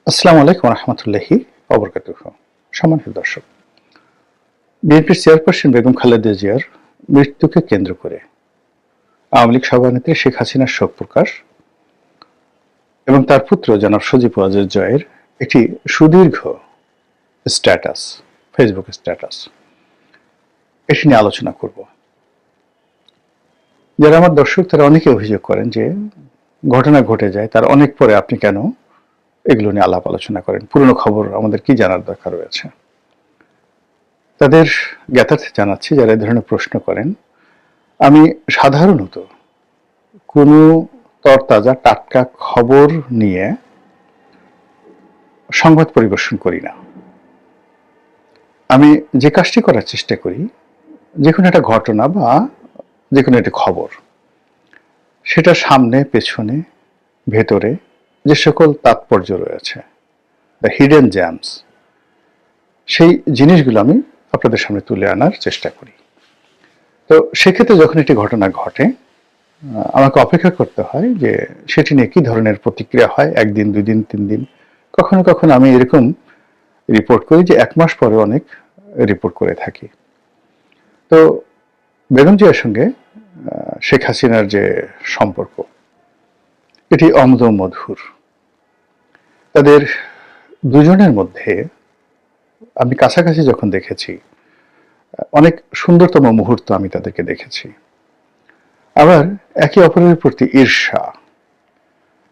আসসালামু আলাইকুম রহমতুল্লাহি ওবরকাতুহু। সম্মানিত দর্শক, বিএনপির চেয়ারপারসন বেগম খালেদা জিয়ার মৃত্যুকে কেন্দ্র করে আওয়ামী লীগ সভানেত্রী শেখ হাসিনার শোক প্রকাশ এবং তার পুত্র জনাব সজীব ওয়াজেদ জয়ের একটি সুদীর্ঘ স্ট্যাটাস, ফেসবুক স্ট্যাটাস, এটি নিয়ে আলোচনা করব। যারা আমার দর্শক তারা অনেকে অভিযোগ করেন যে ঘটনা ঘটে যায় তার অনেক পরে আপনি কেন এগুলো নিয়ে আলাপ আলোচনা করেন, পুরনো খবর আমাদের কি জানার দরকার রয়েছে। তাদের জ্ঞাতার্থে জানাচ্ছি যারা এই ধরনের প্রশ্ন করেন, আমি সাধারণত কোনো তরতাজা টাটকা খবর নিয়ে সংবাদ পরিবেশন করি না। আমি যে কাজটি করার চেষ্টা করি, যে কোনো একটা ঘটনা বা যে কোনো একটা খবর, সেটা সামনে পেছনে ভেতরে যে সকল তাৎপর্য রয়েছে, দ্য হিডেন জ্যামস, সেই জিনিসগুলো আমি আপনাদের সামনে তুলে আনার চেষ্টা করি। তো সেক্ষেত্রে যখন একটি ঘটনা ঘটে, আমাকে অপেক্ষা করতে হয় যে সেটি নিয়ে কী ধরনের প্রতিক্রিয়া হয়, একদিন, 2 দিন, 3 দিন, কখনো কখনো আমি এরকম রিপোর্ট করি যে 1 মাস পরে অনেক রিপোর্ট করে থাকি। তো বেগম জিয়ার সঙ্গে শেখ হাসিনার যে সম্পর্ক, এটি অমৃত মধুর। তাদের দুজনের মধ্যে আমি কাছাকাছি যখন দেখেছি, অনেক সুন্দরতম মুহূর্ত আমি তাদেরকে দেখেছি। আবার একে অপরের প্রতি ঈর্ষা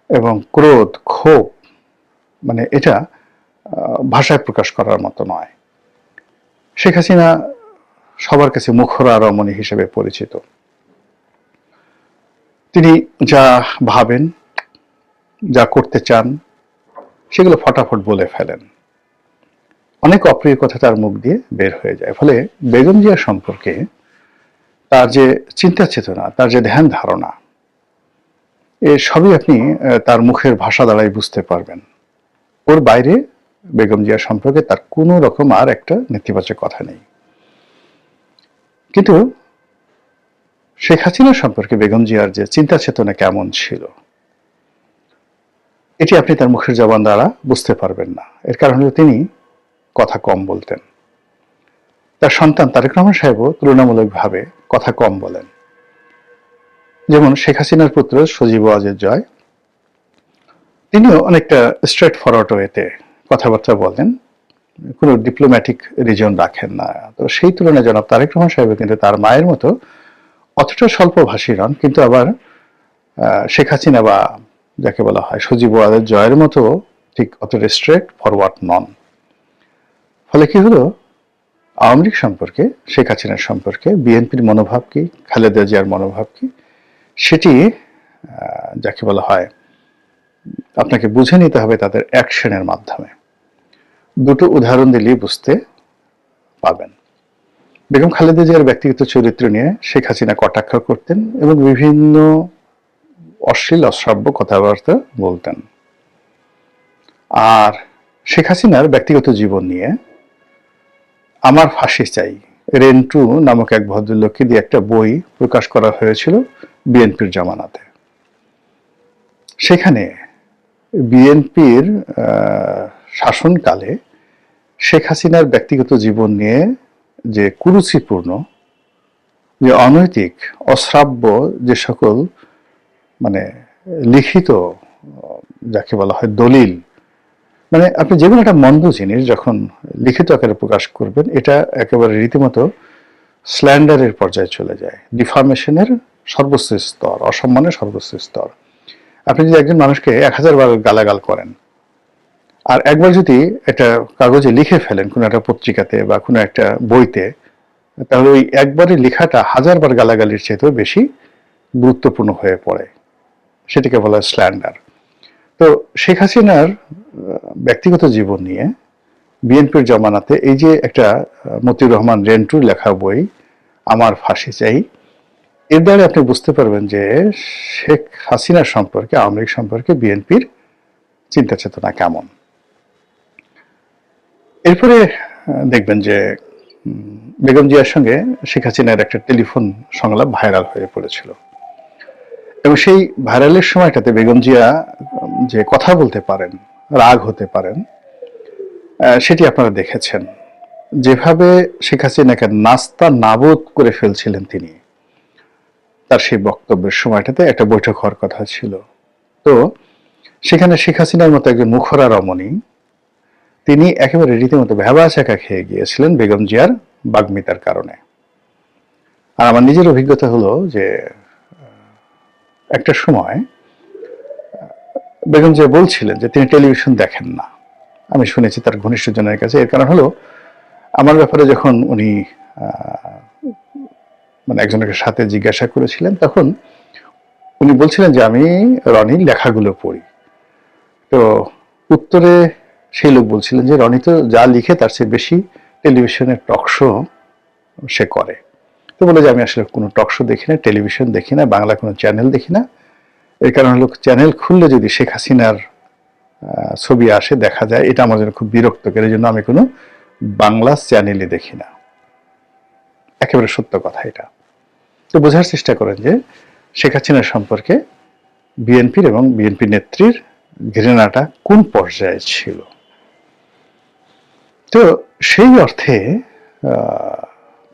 এবং ক্রোধ, ক্ষোভ, মানে এটা ভাষায় প্রকাশ করার মতো নয়। শেখ হাসিনা সবার কাছে মুখরা রমণী হিসেবে পরিচিত। তিনি যা ভাবেন, যা করতে চান, সেগুলো ফটাফট বলে ফেলেন। অনেক অপ্রিয় কথা তার মুখ দিয়ে বের হয়ে যায়। ফলে বেগম জিয়া সম্পর্কে তার যে চিন্তা চেতনা, তার যে ধ্যান ধারণা, এ সবই আপনি তার মুখের ভাষা দ্বারাই বুঝতে পারবেন। ওর বাইরে বেগম জিয়া সম্পর্কে তার কোনো রকম আর একটা নেতিবাচক কথা নেই। কিন্তু শেখ হাসিনা সম্পর্কে বেগম জিয়ার যে চিন্তা চেতনা কেমন ছিল, এটি আপনি তার মুখের জবান দ্বারা বুঝতে পারবেন না। এর কারণ হলো তিনি কথা কম বলতেন। তার সন্তান তারেক রহমান সাহেবও তুলনামূলকভাবে কথা কম বলেন। যেমন শেখ হাসিনার পুত্র সজীব ওয়াজেদ জয়, তিনিও অনেকটা স্ট্রেট ফরওয়ার্ড ওয়েতে কথাবার্তা বলেন, কোনো ডিপ্লোম্যাটিক রিজন রাখেন না। তো সেই তুলনায় জনাব তারেক রহমান সাহেব কিন্তু তার মায়ের মতো অতটা স্বল্পভাষী নন, কিন্তু আবার শেখ হাসিনা বা যাকে বলা হয় সজীব ওয়াজেদ জয়ের মতো ঠিক অতটা স্ট্রেট ফরওয়ার্ড নন। ফলে কি হলো, আওয়ামী লীগ সম্পর্কে, শেখ হাসিনার সম্পর্কে বিএনপির মনোভাব কি, খালেদা জিয়ার মনোভাব কি, সেটি যাকে বলা হয় আপনাকে বুঝে নিতে হবে তাদের অ্যাকশনের মাধ্যমে। দুটো উদাহরণ দিলেই বুঝতে পাবেন। বেগম খালেদা জিয়ার ব্যক্তিগত চরিত্র নিয়ে শেখ হাসিনা কটাক্ষ করতেন এবং বিভিন্ন অশ্লীল অশ্রাব্য কথাবার্তা বলতেন। আর শেখ হাসিনার ব্যক্তিগত জীবন নিয়ে আমার ফাঁসি চাই, রেন্টু নামক এক ভদ্রলোককে দিয়ে একটা বই প্রকাশ করা হয়েছিল বিএনপির জামানাতে। সেখানে বিএনপির শাসনকালে শেখ হাসিনার ব্যক্তিগত জীবন নিয়ে যে কুরুচিপূর্ণ, যে অনৈতিক, অশ্রাব্য যে সকল মানে লিখিত যাকে বলা হয় দলিল, মানে আপনি যে কোনো একটা মন্দ জিনিস যখন লিখিত আকারে প্রকাশ করবেন, এটা একেবারে রীতিমতো স্ল্যান্ডারের পর্যায়ে চলে যায়, ডিফার্মেশনের সর্বোচ্চ স্তর, অসম্মানের সর্বোচ্চ স্তর। আপনি যদি একজন মানুষকে 1000 বার গালাগাল করেন, আর একবার যদি এটা কাগজে লিখে ফেলেন কোনো একটা পত্রিকাতে বা কোনো একটা বইতে, তাহলে ওই একবারে লেখাটা 1000 বার গালাগালির চেয়েতেও বেশি গুরুত্বপূর্ণ হয়ে পড়ে। সেটিকে বলা হয় স্ল্যান্ডার। তো শেখ হাসিনার ব্যক্তিগত জীবন নিয়ে বিএনপির জমানাতে এই যে একটা মতিউর রহমান রেন্টুর লেখা বই আমার ফাঁসি চাই, এর দ্বারা আপনি বুঝতে পারবেন যে শেখ হাসিনার সম্পর্কে, আওয়ামী লীগ সম্পর্কে বিএনপির চিন্তা চেতনা কেমন। এরপরে দেখবেন যে বেগম জিয়ার সঙ্গে শেখ হাসিনার একটা টেলিফোন সংলাপ ভাইরাল হয়ে পড়েছিল এবং সেই ভাইরালের সময়টাতে বেগম জিয়া যে কথা বলতে পারেন, রাগ হতে পারেন, সেটি আপনারা দেখেছেন। যেভাবে শেখ হাসিনাকে নাস্তা নাবুদ করে ফেলছিলেন তিনি, তার সেই বক্তব্যের সময়টাতে একটা বৈঠক হওয়ার কথা ছিল। তো সেখানে শেখ হাসিনার মতো একজন মুখরা রমণী, তিনি একেবারে রীতিমতো ভ্যাবাচাকা খেয়ে গিয়েছিলেন বেগম জিয়ার বাগ্মিতার কারণে। আর আমার নিজের অভিজ্ঞতা হলো যে একটা সময় বেগম জিয়া বলছিলেন যে তিনি টেলিভিশন দেখেন না। আমি শুনেছি তার ঘনিষ্ঠজনের কাছে। এর কারণ হলো, আমার ব্যাপারে যখন উনি মানে একজনের সাথে জিজ্ঞাসা করেছিলেন, তখন উনি বলছিলেন যে আমি রনির লেখাগুলো পড়ি। তো উত্তরে সেই লোক বলছিলেন যে রনি তো যা লিখে তার চেয়ে বেশি টেলিভিশনের টক শো সে করে। তো বলে যে আমি আসলে কোনো টক শো দেখি না, টেলিভিশন দেখি না, বাংলা কোনো চ্যানেল দেখি না। এর কারণ হলো, চ্যানেল খুললে যদি শেখ হাসিনার ছবি আসে, দেখা যায়, এটা আমার জন্য খুব বিরক্তকর। এই জন্য আমি কোনো বাংলা চ্যানেলই দেখি না। একেবারে সত্য কথা এটা। তো বোঝার চেষ্টা করেন যে শেখ হাসিনার সম্পর্কে বিএনপির এবং বিএনপি নেত্রীর ঘৃণাটা কোন পর্যায়ে ছিল। তো সেই অর্থে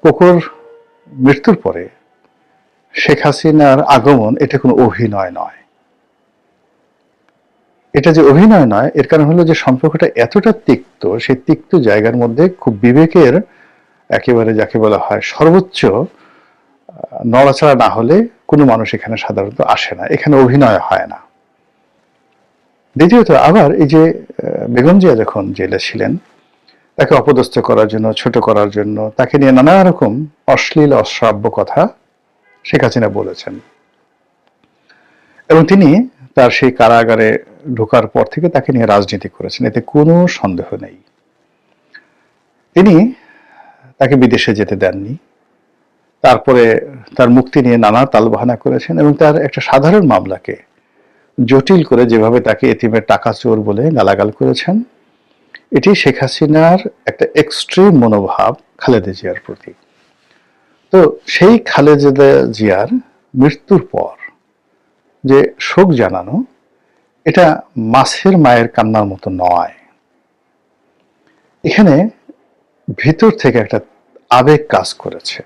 কোকোর মৃত্যুর পরে শেখ হাসিনার আগমন এটা কোনো অভিনয় নয়। এটা যে অভিনয় নয়, এর কারণ হলো যে সম্পর্কটা এতটা তিক্ত, সেই তিক্ত জায়গার মধ্যে খুব বিবেকের একেবারে যাকে বলা হয় সর্বোচ্চ নড়াচড়া না হলে কোনো মানুষ এখানে সাধারণত আসে না, এখানে অভিনয় হয় না। দ্বিতীয়ত আবার এই যে বেগম জিয়া যখন জেলে ছিলেন, তাকে অপদস্থ করার জন্য, ছোট করার জন্য, তাকে নিয়ে নানা রকম অশ্লীল অশ্রাব্য কথা শেখ হাসিনা বলেছেন। এবং তিনি তার সেই কারাগারে ঢোকার পর থেকে তাকে নিয়ে রাজনীতি করেছেন, এতে কোনো সন্দেহ নেই। তিনি তাকে বিদেশে যেতে দেননি। তারপরে তার মুক্তি নিয়ে নানা তালবাহানা করেছেন এবং তার একটা সাধারণ মামলাকে জটিল করে যেভাবে তাকে এতিমের টাকা চোর বলে গালাগাল করেছেন, এটি শেখ হাসিনার একটা এক্সট্রিম মনোভাব খালেদা জিয়ার প্রতি। তো সেই খালেদা জিয়ার মৃত্যুর পর যে শোক জানানো, এটা মাছের মায়ের কান্নার মতো নয়। এখানে ভিতর থেকে একটা আবেগ কাজ করেছে।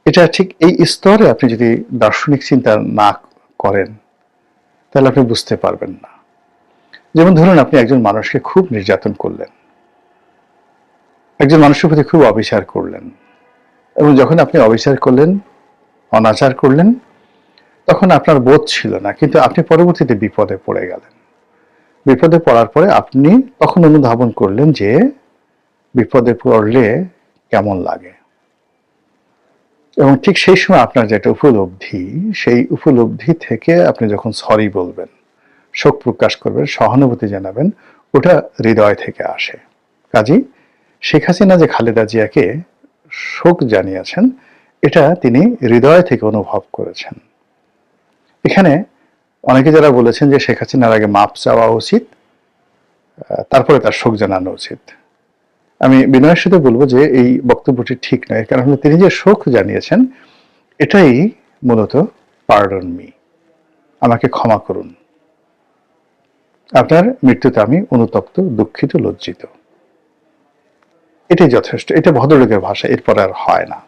এটা ঠিক এই স্তরে আপনি যদি দার্শনিক চিন্তা না করেন, তাহলে আপনি বুঝতে পারবেন না। যেমন ধরুন, আপনি একজন মানুষকে খুব নির্যাতন করলেন, একজন মানুষের প্রতি খুব অবিচার করলেন, এবং যখন আপনি অবিচার করলেন, অনাচার করলেন, তখন আপনার বোধ ছিল না, কিন্তু আপনি পরবর্তীতে বিপদে পড়ে গেলেন। বিপদে পড়ার পরে আপনি তখন অনুধাবন করলেন যে বিপদে পড়লে কেমন লাগে। এবং ঠিক সেই সময় আপনার যেটা উপলব্ধি, সেই উপলব্ধি থেকে আপনি যখন সরি বলবেন, শোক প্রকাশ করবেন, সহানুভূতি জানাবেন, ওটা হৃদয় থেকে আসে। কাজেই শেখ হাসিনা যে খালেদা জিয়াকে শোক জানিয়েছেন, এটা তিনি হৃদয় থেকে অনুভব করেছেন। এখানে অনেকে যারা বলেছেন যে শেখ হাসিনার আগে মাপ চাওয়া উচিত, তারপরে তার শোক জানানো উচিত, আমি বিনয়ের সাথে বলবো যে এই বক্তব্যটি ঠিক নয়। কারণ হলো, তিনি যে শোক জানিয়েছেন, এটাই মূলত পার্ডন মি, আমাকে ক্ষমা করুন, আপনার মৃত্যুতে আমি অনুতপ্ত, দুঃখিত, লজ্জিত। এটাই যথেষ্ট। এটা ভদ্রলোকের ভাষা, এরপর আর হয় না।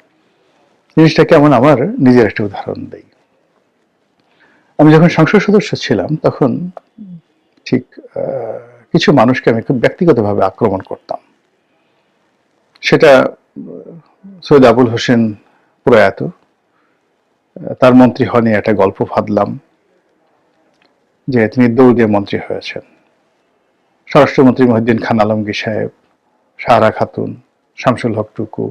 জিনিসটা কেমন, আমার নিজের একটা উদাহরণ দেই। আমি যখন সংসদ সদস্য ছিলাম, তখন ঠিক কিছু মানুষকে আমি খুব ব্যক্তিগতভাবে আক্রমণ করতাম। সেটা সৈয়দ আবুল হোসেন প্রয়াত, তার মন্ত্রী হওয়া নিয়ে একটা গল্প ফাঁদলাম যে তিনি দৌড়ে মন্ত্রী হয়েছেন। স্বরাষ্ট্রমন্ত্রী মহিউদ্দিন খান আলমগীর সাহেব, সাহারা খাতুন, শামসুল হক টুকু,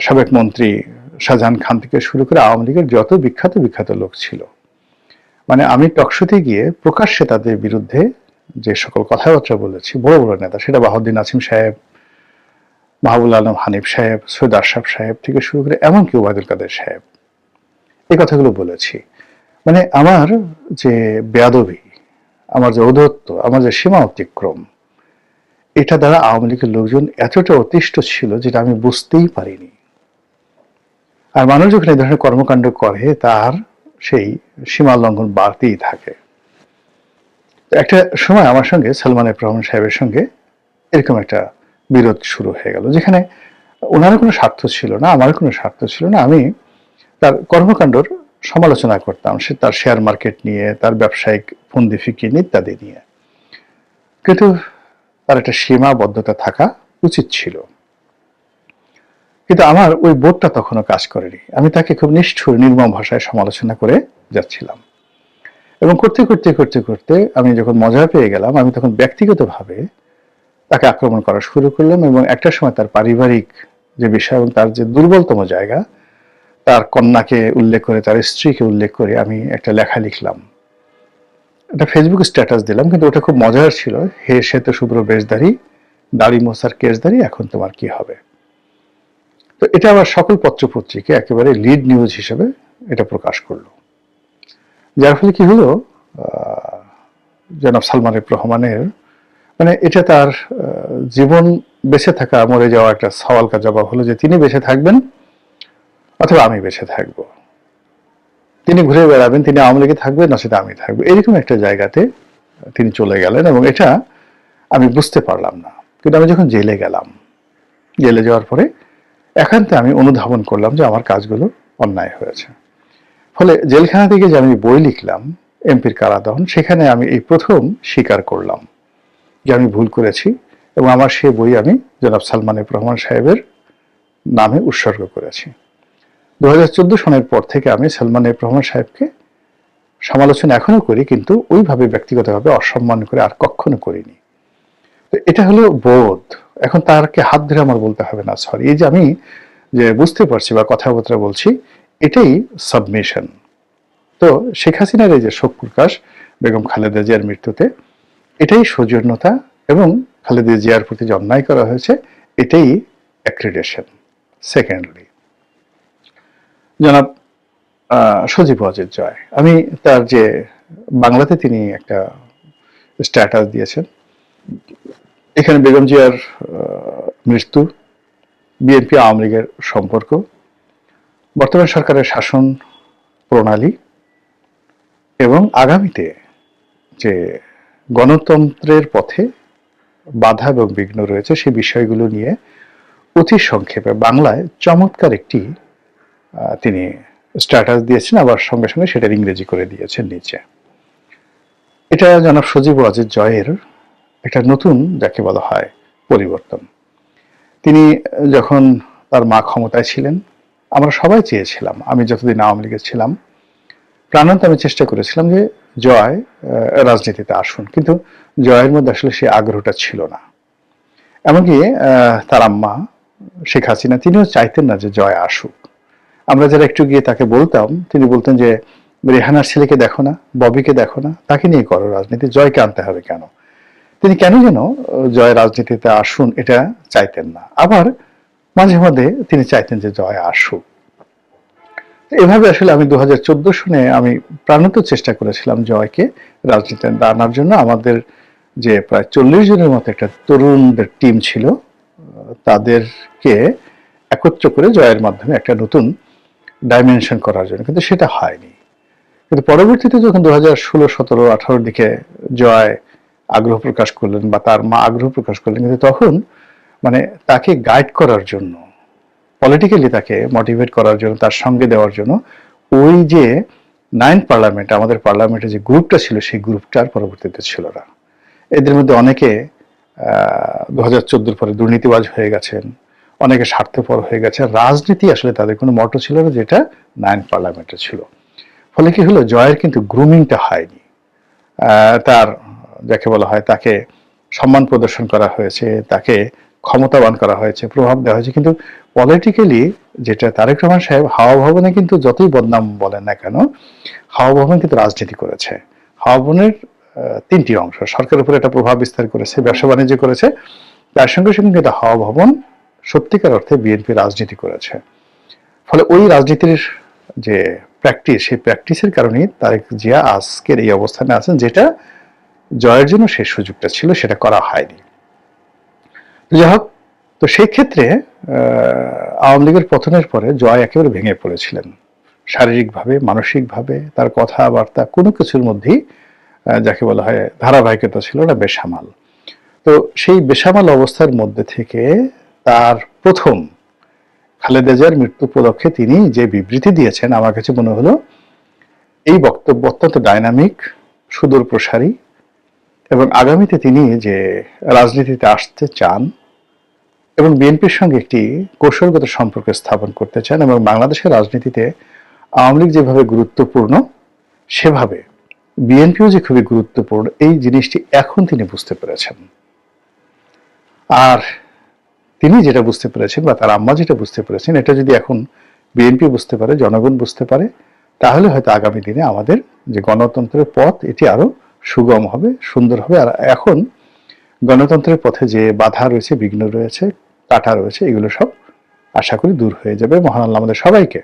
সাবেক মন্ত্রী শাহজাহান খান থেকে শুরু করে আওয়ামী লীগের যত বিখ্যাত বিখ্যাত লোক ছিল, মানে আমি টকশোতে গিয়ে প্রকাশ্যে তাদের বিরুদ্ধে যে সকল কথাবার্তা বলেছি, বড় বড় নেতা, সেটা বাহাউদ্দিন আসিম সাহেব, মাহবুল আলম হানিফ সাহেব, সৈয়দ আশরাফ সাহেব থেকে শুরু করে এমনকি ওবায়দুল কাদের সাহেব, এই কথাগুলো বলেছি। মানে আমার যে বেয়াদবি, আমার যে ঔদ্ধত্য, আমার যে সীমা অতিক্রম, এটা দ্বারা আওয়ামী লীগের লোকজন এতটা অতিষ্ঠ ছিল যেটা আমি বুঝতেই পারিনি। আর মানুষ যখন এই ধরনের কর্মকাণ্ড করে, তার সেই সীমা লঙ্ঘন বাড়তেই থাকে। একটা সময় আমার সঙ্গে সালমান এফ রহমান সাহেবের সঙ্গে এরকম একটা বিরোধ শুরু হয়ে গেল, যেখানে ওনারও কোনো স্বার্থ ছিল না, আমারও কোনো স্বার্থ ছিল না। আমি তার কর্মকাণ্ডর সমালোচনা করতাম, সে তার শেয়ার মার্কেট নিয়ে, তার ব্যবসায়িক ফন্দি ফিকির ইত্যাদি নিয়ে। কিন্তু তার একটা সীমাবদ্ধতা থাকা উচিত ছিল। কিন্তু আমার ওই বোধটা তখনও কাজ করেনি। আমি তাকে খুব নিষ্ঠুর নির্মম ভাষায় সমালোচনা করে যাচ্ছিলাম, এবং করতে করতে করতে করতে আমি যখন মজা পেয়ে গেলাম, আমি তখন ব্যক্তিগতভাবে তাকে আক্রমণ করা শুরু করলাম। এবং একটা সময় তার পারিবারিক যে বিষয় এবং তার যে দুর্বলতম জায়গা, তার কন্যাকে উল্লেখ করে, তার স্ত্রীকে উল্লেখ করে আমি একটা লেখা লিখলাম, একটা ফেসবুক স্ট্যাটাস দিলাম। কিন্তু ওটা খুব মজার ছিল। হে শ্বেত শুভ্র বেশধারী, দাড়ি মোছার কেশধারী, এখন তোমার কি হবে। তো এটা আবার সকল পত্রপত্রিকা একেবারে লিড নিউজ হিসেবে এটা প্রকাশ করলো, যার ফলে কি হলো, জনাব সালমান এফ রহমানের মানে এটা তার জীবন বেঁচে থাকা মরে যাওয়া একটা সওয়াল কা জবাব হলো, যে তিনি বেঁচে থাকবেন অথবা আমি বেঁচে থাকবো, তিনি ঘুরে বেড়াবেন, তিনি আওয়ামী লীগে থাকবেন না সেটা আমি থাকবো, এরকম একটা জায়গাতে তিনি চলে গেলেন। এবং এটা আমি বুঝতে পারলাম না। কিন্তু আমি যখন জেলে গেলাম, জেলে যাওয়ার পরে একান্তে আমি অনুধাবন করলাম যে আমার কাজগুলো অন্যায় হয়েছে। ফলে জেলখানা থেকে যে আমি বই লিখলাম এমপির কারাদহন, সেখানে আমি এই প্রথম স্বীকার করলাম যে আমি ভুল করেছি, এবং আমার সে বই আমি জনাব সালমান এফ রহমান সাহেবের নামে উৎসর্গ করেছি। 2014 সনের পর থেকে আমি সালমান এফ রহমান সাহেবকে সমালোচনা এখনো করি, কিন্তু ওইভাবে ব্যক্তিগতভাবে অসম্মান করে আর কখনো করিনি। তো এটা হলো বোধ। এখন তারকে হাত ধরে আমার বলতে হবে না সরি, এই যে আমি যে বুঝতে পারছি বা কথাবার্তা বলছি, এটাই সাবমিশন। তো শেখ হাসিনার এই যে শোক প্রকাশ বেগম খালেদা জিয়ার মৃত্যুতে, এটাই সৌজন্যতা, এবং খালেদা জিয়ার প্রতি যে অন্যায় করা হয়েছে এটাই অ্যাক্রিডেশন। সেকেন্ডলি, জনাব সজীব ওয়াজেদ জয়, আমি তার যে বাংলাতে তিনি একটা স্ট্যাটাস দিয়েছেন, এখানে বেগম জিয়ার মৃত্যু, বিএনপি আওয়ামী লীগের সম্পর্ক, বর্তমান সরকারের শাসন প্রণালী, এবং আগামীতে যে গণতন্ত্রের পথে বাধা এবং বিঘ্ন রয়েছে সেই বিষয়গুলো নিয়ে অতি সংক্ষেপে বাংলায় চমৎকার একটি তিনি স্ট্যাটাস দিয়েছেন, আবার সঙ্গে সঙ্গে সেটা ইংরেজি করে দিয়েছেন নিচে। এটা জনাব সজীব ওয়াজেদ জয়ের একটা নতুন, যাকে বলা হয়, পরিবর্তন। তিনি যখন তার মা ক্ষমতায় ছিলেন, আমরা সবাই চেয়েছিলাম, আমি যতদিন আওয়ামী লীগে ছিলাম প্রাণান্ত আমি চেষ্টা করেছিলাম যে জয় রাজনীতিতে আসুন, কিন্তু জয়ের মধ্যে আসলে সেই আগ্রহটা ছিল না। এমনকি তার আম্মা শেখ হাসিনা তিনিও চাইতেন না যে জয় আসুক। আমরা যারা একটু গিয়ে তাকে বলতাম, তিনি বলতেন যে রেহানার ছেলেকে দেখো না, ববিকে দেখো না, তাকে নিয়ে করো রাজনীতি, জয়কে আনতে হবে কেন। তিনি কেন যেন জয় রাজনীতিতে আসুন এটা চাইতেন না। আবার মাঝে মাঝে তিনি চাইতেন যে জয় আসুক। এভাবে আসলে আমি 2014 সনে আমি প্রাণত চেষ্টা করেছিলাম জয়কে রাজনীতিতে আনার জন্য। আমাদের যে প্রায় 40 জনের মতো একটা তরুণদের টিম ছিল, তাদেরকে একত্র করে জয়ের মাধ্যমে একটা নতুন ডাইমেনশন করার জন্য, কিন্তু সেটা হয়নি। কিন্তু পরবর্তীতে যখন 2016, 17, 18 দিকে জয় আগ্রহ প্রকাশ করলেন বা তার মা আগ্রহ প্রকাশ করলেন, কিন্তু তখন মানে তাকে গাইড করার জন্য, পলিটিক্যালি তাকে মোটিভেট করার জন্য, তার সঙ্গে দেওয়ার জন্য ওই যে 9 পার্লামেন্ট, আমাদের পার্লামেন্টে যে গ্রুপটা ছিল সেই গ্রুপটার পরবর্তীতে ছিল না। এদের মধ্যে অনেকে 2014 পরে দুর্নীতিবাজ হয়ে গেছেন, অনেকে স্বার্থপর হয়ে গেছে। রাজনীতি আসলে তাদের কোনো মটো ছিল না, যেটা 9 পার্লামেন্টে ছিল। ফলে কি হলো, জয়ের কিন্তু গ্রুমিংটা হয়নি। তার যাকে বলা হয় তাকে সম্মান প্রদর্শন করা হয়েছে, তাকে ক্ষমতাবান করা হয়েছে, প্রভাব দেওয়া হয়েছে, কিন্তু পলিটিক্যালি যেটা তারেক রহমান সাহেব হাওয়া ভবনে কিন্তু যতই বদনাম বলেন না কেন, হাওয়া ভবন কিন্তু রাজনীতি করেছে। হাওয়া ভবনের 3টি অংশ, সরকারের উপরে একটা প্রভাব বিস্তার করেছে, ব্যবসা বাণিজ্য করেছে, তার সঙ্গে সঙ্গে কিন্তু হাওয়া ভবন সত্যিকার অর্থে বিএনপি রাজনীতি করেছে। ফলে ওই রাজনীতির যে প্র্যাকটিস, সেই প্র্যাকটিসের কারণেই তারেক জিয়া আজকের এই অবস্থানে আছেন, যেটা জয়ের জন্য সেই সুযোগটা ছিল, সেটা করা হয়নি। যাই হোক, তো সেই ক্ষেত্রে আওয়ামী লীগের পতনের পরে জয় একেবারে ভেঙে পড়েছিলেন শারীরিকভাবে, মানসিকভাবে, তার কথাবার্তা কোনো কিছুর মধ্যেই যাকে বলা হয় ধারাবাহিকতা ছিল না, বেসামাল। তো সেই বেসামাল অবস্থার মধ্যে থেকে তার প্রথম খালেদা জিয়ার মৃত্যু উপলক্ষে তিনি যে বিবৃতি দিয়েছেন, আমার কাছে মনে হলো এই বক্তব্য অত্যন্ত ডাইনামিক, সুদূর প্রসারী, এবং আগামীতে তিনি যে রাজনীতিতে আসতে চান এবং বিএনপির সঙ্গে একটি কৌশলগত সম্পর্ক স্থাপন করতে চান এবং বাংলাদেশের রাজনীতিতে আওয়ামী লীগ যেভাবে গুরুত্বপূর্ণ সেভাবে বিএনপিও যে খুবই গুরুত্বপূর্ণ, এই জিনিসটি এখন তিনি বুঝতে পেরেছেন। আর তিনি যেটা বুঝতে পেরেছেন বা তার আম্মা যেটা বুঝতে পেরেছেন, এটা যদি এখন বিএনপি বুঝতে পারে, জনগণ বুঝতে পারে, তাহলে হয়তো আগামী দিনে আমাদের যে গণতন্ত্রের পথ এটি আরো সুগম হবে, সুন্দর হবে। আর এখন গণতন্ত্রের পথে যে বাধা রয়েছে, বিঘ্ন রয়েছে, কাঁটা রয়েছে, এগুলো সব আশা করি দূর হয়ে যাবে। মহান আল্লাহ আমাদের সবাইকে